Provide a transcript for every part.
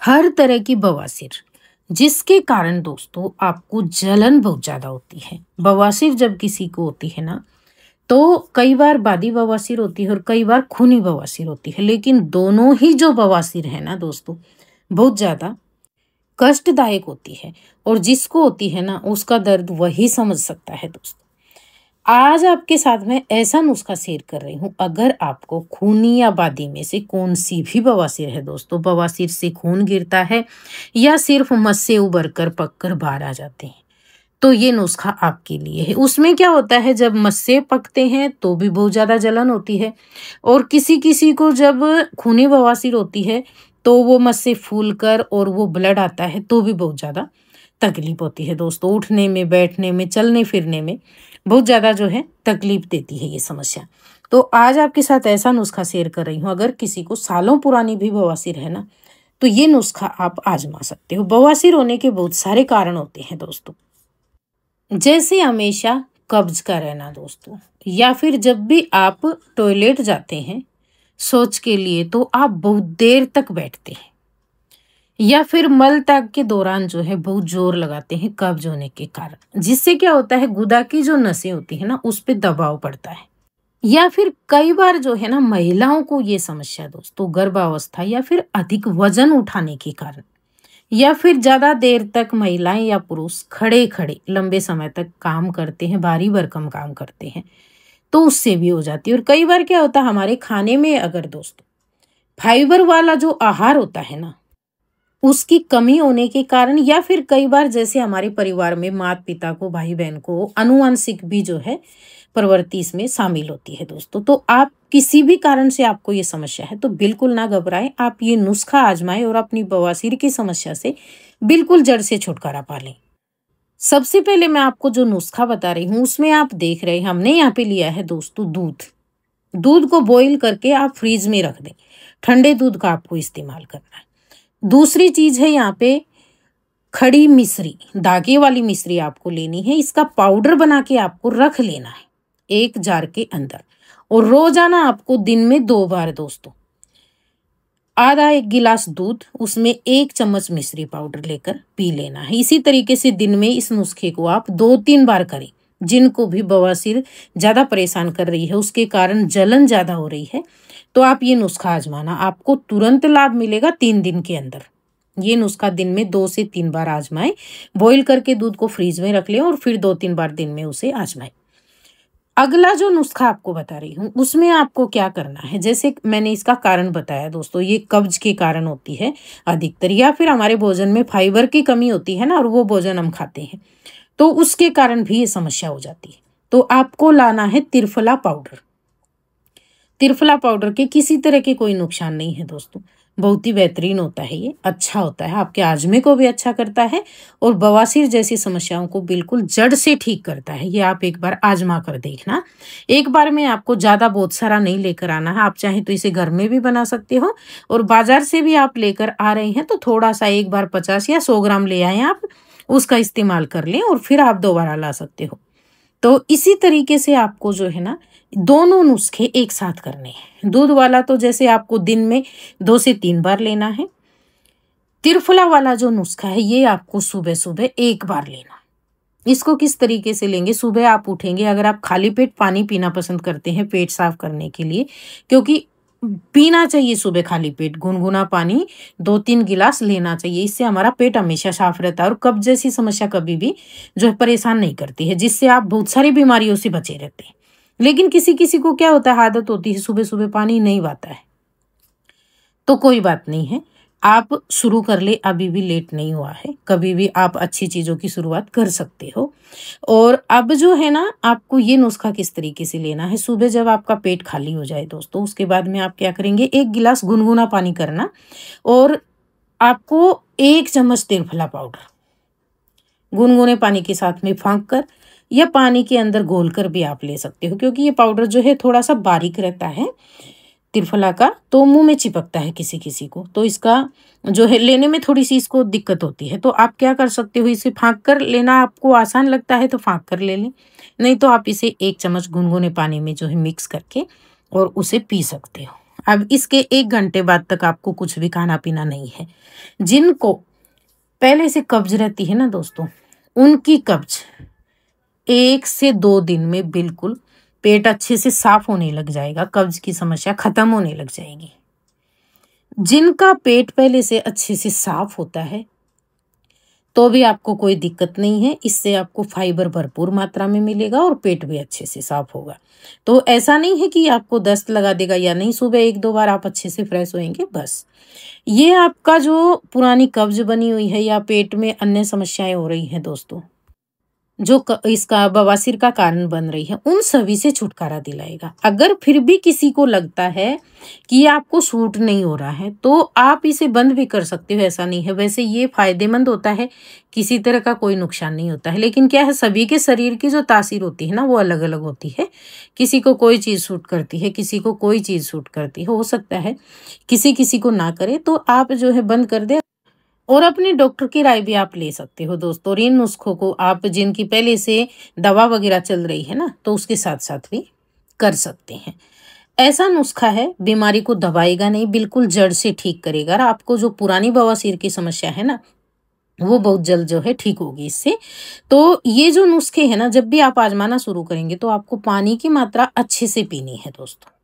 हर तरह की बवासीर, जिसके कारण दोस्तों आपको जलन बहुत ज़्यादा होती है। बवासीर जब किसी को होती है ना, तो कई बार बादी बवासीर होती है और कई बार खूनी बवासीर होती है। लेकिन दोनों ही जो बवासीर है ना दोस्तों, बहुत ज़्यादा कष्टदायक होती है। और जिसको होती है ना, उसका दर्द वही समझ सकता है दोस्तों। आज आपके साथ में ऐसा नुस्खा शेयर कर रही हूँ। अगर आपको खूनी या बादी में से कौन सी भी बवासीर है दोस्तों, बवासीर से खून गिरता है या सिर्फ मस्से उबर कर पक कर बाहर आ जाते हैं, तो ये नुस्खा आपके लिए है। उसमें क्या होता है, जब मस्से पकते हैं तो भी बहुत ज़्यादा जलन होती है। और किसी किसी को जब खूनी बवासीर होती है तो वो मस्से फूल कर और वो ब्लड आता है तो भी बहुत ज़्यादा तकलीफ होती है दोस्तों। उठने में, बैठने में, चलने फिरने में बहुत ज़्यादा जो है तकलीफ देती है ये समस्या। तो आज आपके साथ ऐसा नुस्खा शेयर कर रही हूँ। अगर किसी को सालों पुरानी भी बवासीर है ना, तो ये नुस्खा आप आजमा सकते हो। बवासीर होने के बहुत सारे कारण होते हैं दोस्तों, जैसे हमेशा कब्ज का रहना दोस्तों, या फिर जब भी आप टॉयलेट जाते हैं शौच के लिए तो आप बहुत देर तक बैठते हैं, या फिर मल त्याग के दौरान जो है बहुत जोर लगाते हैं कब्ज होने के कारण, जिससे क्या होता है गुदा की जो नसें होती है ना, उस पे दबाव पड़ता है। या फिर कई बार जो है ना, महिलाओं को ये समस्या दोस्तों गर्भावस्था या फिर अधिक वजन उठाने के कारण, या फिर ज्यादा देर तक महिलाएं या पुरुष खड़े खड़े लंबे समय तक काम करते हैं, भारी भरकम काम करते हैं, तो उससे भी हो जाती है। और कई बार क्या होता है, हमारे खाने में अगर दोस्तों फाइबर वाला जो आहार होता है ना, उसकी कमी होने के कारण, या फिर कई बार जैसे हमारे परिवार में माता पिता को, भाई बहन को आनुवांशिक भी जो है प्रवृत्ति इसमें शामिल होती है दोस्तों। तो आप किसी भी कारण से आपको ये समस्या है तो बिल्कुल ना घबराएं, आप ये नुस्खा आजमाएं और अपनी बवासीर की समस्या से बिल्कुल जड़ से छुटकारा पा लें। सबसे पहले मैं आपको जो नुस्खा बता रही हूँ उसमें आप देख रहे हैं, हमने यहाँ पे लिया है दोस्तों दूध। दूध को बॉईल करके आप फ्रीज में रख दें। ठंडे दूध का आपको इस्तेमाल करना है। दूसरी चीज है यहाँ पे खड़ी मिश्री, धागे वाली मिश्री आपको लेनी है। इसका पाउडर बना के आपको रख लेना है एक जार के अंदर। और रोजाना आपको दिन में 2 बार दोस्तों आधा 1 गिलास दूध, उसमें 1 चम्मच मिश्री पाउडर लेकर पी लेना है। इसी तरीके से दिन में इस नुस्खे को आप 2-3 बार करें। जिनको भी बवासीर ज्यादा परेशान कर रही है, उसके कारण जलन ज्यादा हो रही है, तो आप ये नुस्खा आजमाना, आपको तुरंत लाभ मिलेगा 3 दिन के अंदर। ये नुस्खा दिन में 2 से 3 बार आजमाएं। बॉईल करके दूध को फ्रीज में रख लें और फिर 2-3 बार दिन में उसे आजमाएं। अगला जो नुस्खा आपको बता रही हूँ उसमें आपको क्या करना है, जैसे मैंने इसका कारण बताया दोस्तों, ये कब्ज के कारण होती है अधिकतर, या फिर हमारे भोजन में फाइबर की कमी होती है ना, और वो भोजन हम खाते हैं तो उसके कारण भी ये समस्या हो जाती है। तो आपको लाना है त्रिफला पाउडर। त्रिफला पाउडर के किसी तरह के कोई नुकसान नहीं है दोस्तों, बहुत ही बेहतरीन होता है, ये अच्छा होता है, आपके आजमे को भी अच्छा करता है और बवासीर जैसी समस्याओं को बिल्कुल जड़ से ठीक करता है। ये आप एक बार आजमा कर देखना। एक बार में आपको ज़्यादा बहुत सारा नहीं लेकर आना है, आप चाहें तो इसे घर में भी बना सकते हो, और बाजार से भी आप लेकर आ रहे हैं तो थोड़ा सा एक बार 50 या 100 ग्राम ले आए आप, उसका इस्तेमाल कर लें और फिर आप दोबारा ला सकते हो। तो इसी तरीके से आपको जो है ना, दोनों नुस्खे एक साथ करने हैं। दूध वाला तो जैसे आपको दिन में 2 से 3 बार लेना है। त्रिफला वाला जो नुस्खा है ये आपको सुबह सुबह 1 बार लेना। इसको किस तरीके से लेंगे, सुबह आप उठेंगे, अगर आप खाली पेट पानी पीना पसंद करते हैं पेट साफ करने के लिए, क्योंकि पीना चाहिए सुबह खाली पेट गुनगुना पानी 2-3 गिलास लेना चाहिए। इससे हमारा पेट हमेशा साफ रहता है और कब्ज जैसी समस्या कभी भी जो है परेशान नहीं करती है, जिससे आप बहुत सारी बीमारियों से बचे रहते हैं। लेकिन किसी किसी को क्या होता है, आदत होती है सुबह सुबह पानी नहीं आता है, तो कोई बात नहीं है, आप शुरू कर ले, अभी भी लेट नहीं हुआ है, कभी भी आप अच्छी चीज़ों की शुरुआत कर सकते हो। और अब जो है ना, आपको ये नुस्खा किस तरीके से लेना है, सुबह जब आपका पेट खाली हो जाए दोस्तों, उसके बाद में आप क्या करेंगे, 1 गिलास गुनगुना पानी करना और आपको 1 चम्मच त्रिफला पाउडर गुनगुने पानी के साथ में फाँक कर या पानी के अंदर घोल कर भी आप ले सकते हो, क्योंकि ये पाउडर जो है थोड़ा सा बारीक रहता है त्रिफला का, तो मुंह में चिपकता है किसी किसी को, तो इसका जो है लेने में थोड़ी सी इसको दिक्कत होती है। तो आप क्या कर सकते हो, इसे फाँक कर लेना, आपको आसान लगता है तो फाँक कर ले लें, नहीं तो आप इसे 1 चम्मच गुनगुने पानी में जो है मिक्स करके और उसे पी सकते हो। अब इसके 1 घंटे बाद तक आपको कुछ भी खाना पीना नहीं है। जिनको पहले से कब्ज रहती है ना दोस्तों, उनकी कब्ज 1 से 2 दिन में बिल्कुल पेट अच्छे से साफ होने लग जाएगा, कब्ज की समस्या खत्म होने लग जाएगी। जिनका पेट पहले से अच्छे से साफ होता है तो भी आपको कोई दिक्कत नहीं है, इससे आपको फाइबर भरपूर मात्रा में मिलेगा और पेट भी अच्छे से साफ होगा। तो ऐसा नहीं है कि आपको दस्त लगा देगा या नहीं, सुबह 1-2 बार आप अच्छे से फ्रेश होएंगे बस। ये आपका जो पुरानी कब्ज बनी हुई है या पेट में अन्य समस्याएं हो रही हैं दोस्तों, जो इसका बवासीर का कारण बन रही है, उन सभी से छुटकारा दिलाएगा। अगर फिर भी किसी को लगता है कि ये आपको सूट नहीं हो रहा है तो आप इसे बंद भी कर सकते हो, ऐसा नहीं है। वैसे ये फायदेमंद होता है, किसी तरह का कोई नुकसान नहीं होता है। लेकिन क्या है, सभी के शरीर की जो तासीर होती है ना वो अलग अलग होती है। किसी को कोई चीज़ सूट करती है, किसी को कोई चीज़ सूट करती है, हो सकता है किसी किसी को ना करे। तो आप जो है बंद कर दे और अपने डॉक्टर की राय भी आप ले सकते हो दोस्तों। और इन नुस्खों को आप जिनकी पहले से दवा वगैरह चल रही है ना, तो उसके साथ साथ भी कर सकते हैं। ऐसा नुस्खा है, बीमारी को दबाएगा नहीं, बिल्कुल जड़ से ठीक करेगा। और आपको जो पुरानी बवासीर की समस्या है ना, वो बहुत जल्द जो है ठीक होगी इससे। तो ये जो नुस्खे हैं ना, जब भी आप आजमाना शुरू करेंगे तो आपको पानी की मात्रा अच्छे से पीनी है दोस्तों।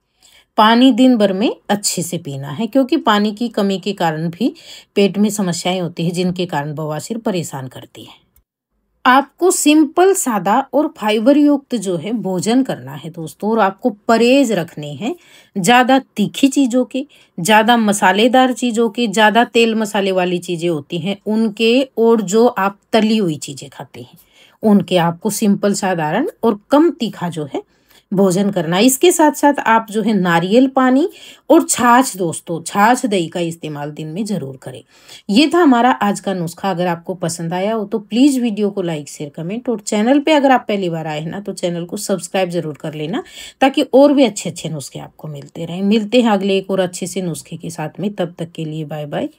पानी दिन भर में अच्छे से पीना है, क्योंकि पानी की कमी के कारण भी पेट में समस्याएं होती है, जिनके कारण बवासीर परेशान करती है। आपको सिंपल, सादा और फाइबर युक्त जो है भोजन करना है दोस्तों। और आपको परहेज रखने हैं ज़्यादा तीखी चीज़ों के, ज़्यादा मसालेदार चीज़ों के, ज़्यादा तेल मसाले वाली चीज़ें होती हैं उनके, और जो आप तली हुई चीज़ें खाते हैं उनके। आपको सिंपल, साधारण और कम तीखा जो है भोजन करना। इसके साथ साथ आप जो है नारियल पानी और छाछ दोस्तों, छाछ दही का इस्तेमाल दिन में जरूर करें। ये था हमारा आज का नुस्खा। अगर आपको पसंद आया हो तो प्लीज़ वीडियो को लाइक, शेयर, कमेंट, और चैनल पे अगर आप पहली बार आए हैं ना तो चैनल को सब्सक्राइब जरूर कर लेना, ताकि और भी अच्छे अच्छे नुस्खे आपको मिलते रहें। मिलते हैं अगले एक और अच्छे से नुस्खे के साथ में, तब तक के लिए बाय बाय।